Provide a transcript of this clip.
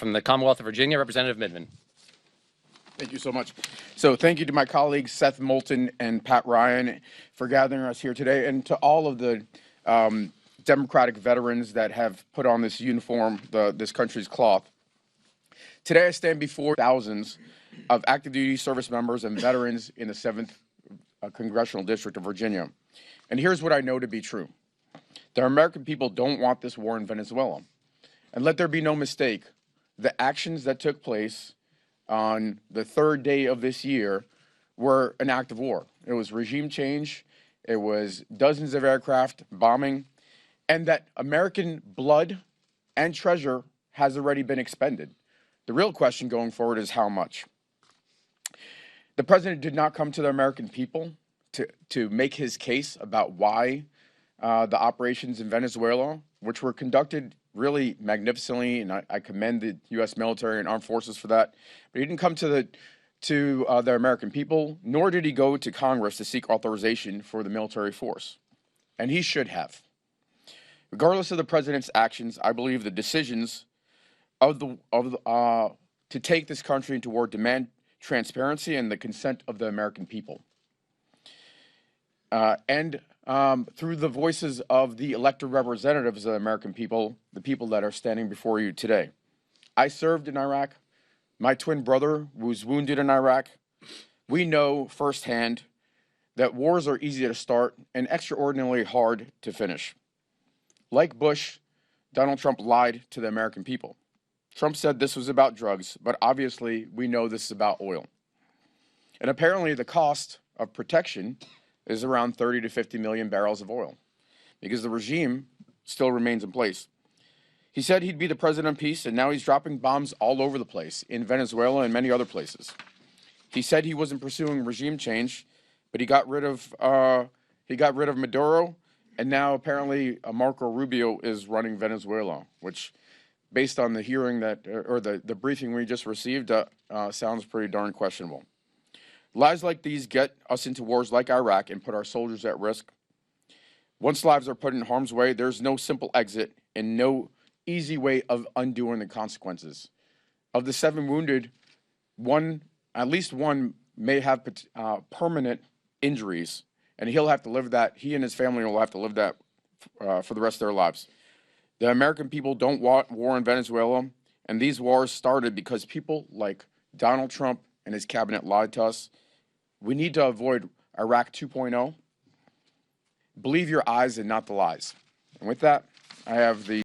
From the Commonwealth of Virginia, Representative Vindman. Thank you so much. So thank you to my colleagues Seth Moulton and Pat Ryan for gathering us here today, and to all of the Democratic veterans that have put on this uniform, this country's cloth. Today I stand before thousands of active duty service members and veterans in the 7th Congressional District of Virginia. And here's what I know to be true. The American people don't want this war in Venezuela. And let there be no mistake, the actions that took place on the 3rd day of this year were an act of war. It was regime change, it was dozens of aircraft bombing, and that American blood and treasure has already been expended. The real question going forward is how much. The president did not come to the American people to make his case about why the operations in Venezuela, which were conducted really magnificently, and I commend the U.S. military and armed forces for that. But he didn't come to the American people, nor did he go to Congress to seek authorization for the military force, and he should have. Regardless of the president's actions, I believe the decisions to take this country into war demand transparency and the consent of the American people. Through the voices of the elected representatives of the American people, the people that are standing before you today. I served in Iraq. My twin brother was wounded in Iraq. We know firsthand that wars are easy to start and extraordinarily hard to finish. Like Bush, Donald Trump lied to the American people. Trump said this was about drugs, but obviously we know this is about oil. And apparently the cost of protection is around 30 to 50 million barrels of oil, because the regime still remains in place. He said he'd be the president of peace, and now he's dropping bombs all over the place, in Venezuela and many other places. He said he wasn't pursuing regime change, but he got rid of Maduro, and now apparently Marco Rubio is running Venezuela, which, based on the hearing the briefing we just received, sounds pretty darn questionable. Lies like these get us into wars like Iraq and put our soldiers at risk. Once lives are put in harm's way, there's no simple exit and no easy way of undoing the consequences. Of the 7 wounded, at least one may have permanent injuries, and he'll have to live that. He and his family will have to live that for the rest of their lives. The American people don't want war in Venezuela, and these wars started because people like Donald Trump and his cabinet lied to us. We need to avoid Iraq 2.0. Believe your eyes and not the lies. And with that, I have the